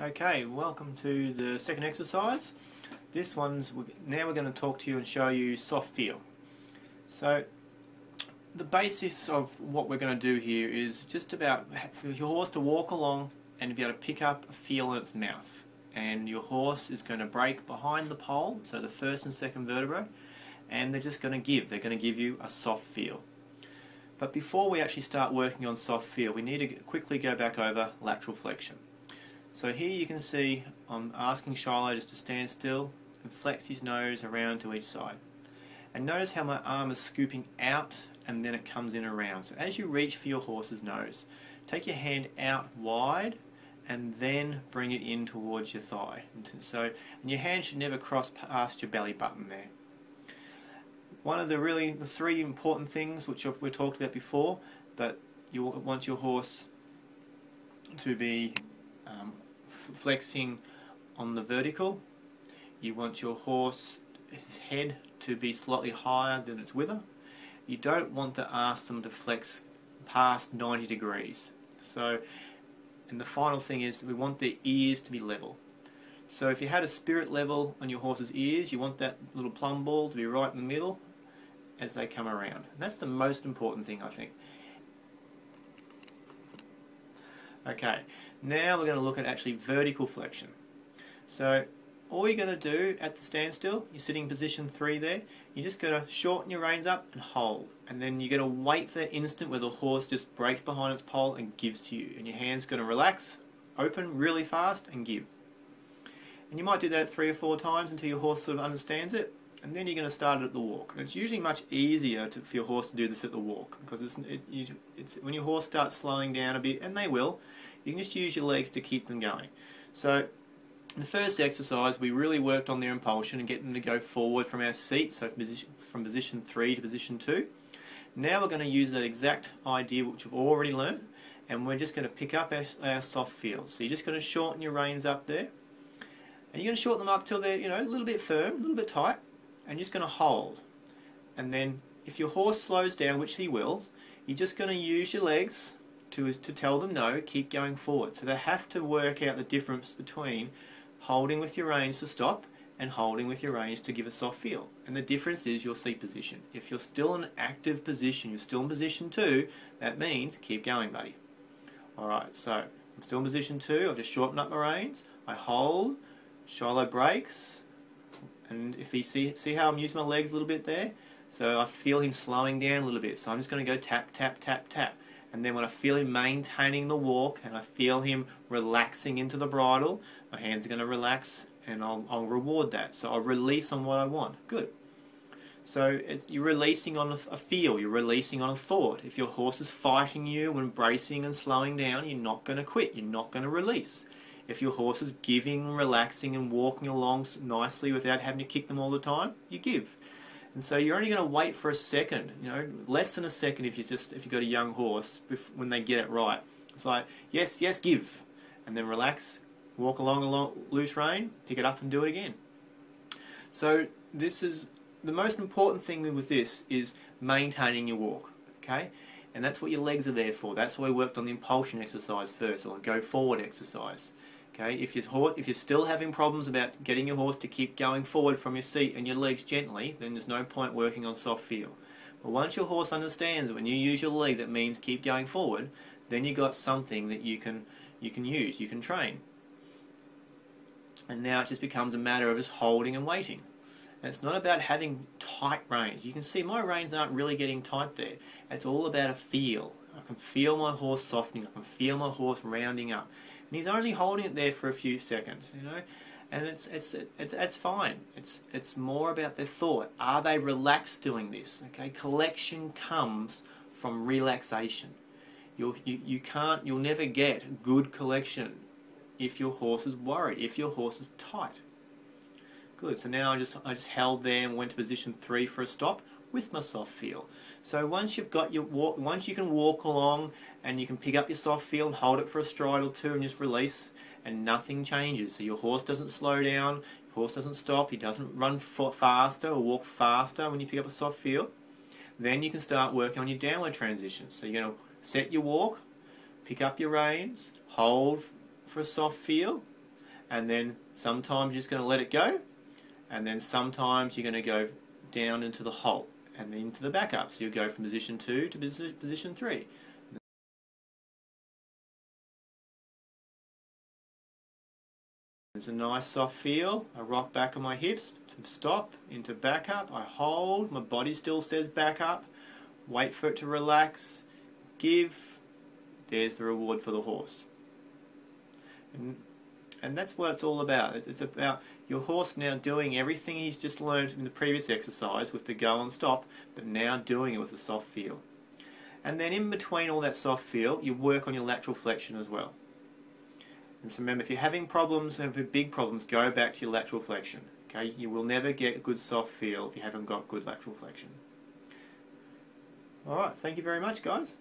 Okay, welcome to the second exercise. Now we're going to talk to you and show you soft feel. So the basis of what we're going to do here is just about for your horse to walk along and be able to pick up a feel in its mouth. And your horse is going to break behind the pole, so the first and second vertebrae, and they're just going to give. They're going to give you a soft feel. But before we actually start working on soft feel, we need to quickly go back over lateral flexion. So here you can see I'm asking Shiloh just to stand still and flex his nose around to each side. And notice how my arm is scooping out and then it comes in around. So as you reach for your horse's nose, take your hand out wide and then bring it in towards your thigh. And your hand should never cross past your belly button there. One of the three important things which we talked about before, that you want your horse to be flexing on the vertical. You want your horse's head to be slightly higher than its wither. You don't want to ask them to flex past 90 degrees. And the final thing is we want their ears to be level. So if you had a spirit level on your horse's ears, you want that little plumb ball to be right in the middle as they come around. And that's the most important thing, I think. Okay, now we're going to look at actually vertical flexion. So all you're going to do at the standstill, you're sitting in position 3 there, you're just going to shorten your reins up and hold. And then you're going to wait for that instant where the horse just breaks behind its pole and gives to you. And your hand's going to relax, open really fast and give. And you might do that 3 or 4 times until your horse sort of understands it. And then you're going to start it at the walk. And it's usually much easier for your horse to do this at the walk, because when your horse starts slowing down a bit, and they will, you can just use your legs to keep them going. So the first exercise, we really worked on their impulsion and get them to go forward from our seat, so from position 3 to position 2. Now we're going to use that exact idea which we've already learned, and we're just going to pick up our soft feel. So you're just going to shorten your reins up there, and you're going to shorten them up till they're a little bit firm, a little bit tight, and you're just going to hold. And then if your horse slows down, which he will, you're just going to use your legs to tell them no, keep going forward. So they have to work out the difference between holding with your reins to stop and holding with your reins to give a soft feel. And the difference is your seat position. If you're still in an active position, you're still in position 2, that means keep going, buddy. Alright, so I'm still in position 2, I've just shortened up my reins, I hold, Shiloh breaks, and if you see how I'm using my legs a little bit there, so I feel him slowing down a little bit, so I'm just going to go tap, tap, tap, tap. And then when I feel him maintaining the walk and I feel him relaxing into the bridle, my hands are going to relax and I'll reward that. So I'll release on what I want. Good. So you're releasing on a feel, you're releasing on a thought. If your horse is fighting you when bracing and slowing down, you're not going to quit, you're not going to release. If your horse is giving, relaxing and walking along nicely without having to kick them all the time, you give. And so you're only going to wait for a second, less than a second if you've got a young horse when they get it right. It's like, yes, yes, give. And then relax, walk along loose rein, pick it up and do it again. So this is the most important thing with this is maintaining your walk, okay? And that's what your legs are there for. That's why we worked on the impulsion exercise first, or go forward exercise. Okay, if you're still having problems about getting your horse to keep going forward from your seat and your legs gently, then there's no point working on soft feel. But once your horse understands when you use your legs it means keep going forward, then you've got something that you can use, you can train. And now it just becomes a matter of just holding and waiting. And it's not about having tight reins. You can see my reins aren't really getting tight there. It's all about a feel. I can feel my horse softening, I can feel my horse rounding up. And he's only holding it there for a few seconds, and it's fine. It's more about their thought. Are they relaxed doing this? Okay, collection comes from relaxation. You'll never get good collection if your horse is worried, if your horse is tight. Good. So now I just held there and went to position 3 for a stop with my soft feel. So once you've got once you can walk along and you can pick up your soft feel and hold it for a stride or 2 and just release, and nothing changes. So your horse doesn't slow down, your horse doesn't stop, he doesn't run faster or walk faster when you pick up a soft feel. Then you can start working on your downward transitions. So you're going to set your walk, pick up your reins, hold for a soft feel, and then sometimes you're just going to let it go, and then sometimes you're going to go down into the halt and then into the back up. So you go from position 2 to position 3. There's a nice soft feel. I rock back on my hips to stop, into back up. I hold, my body still says back up. Wait for it to relax. Give. There's the reward for the horse. And that's what it's all about. It's about your horse now doing everything he's just learned in the previous exercise with the go and stop, but now doing it with a soft feel. And then in between all that soft feel, you work on your lateral flexion as well. And so remember, if you're having problems, and big problems, go back to your lateral flexion. Okay, you will never get a good soft feel if you haven't got good lateral flexion. Alright, thank you very much, guys.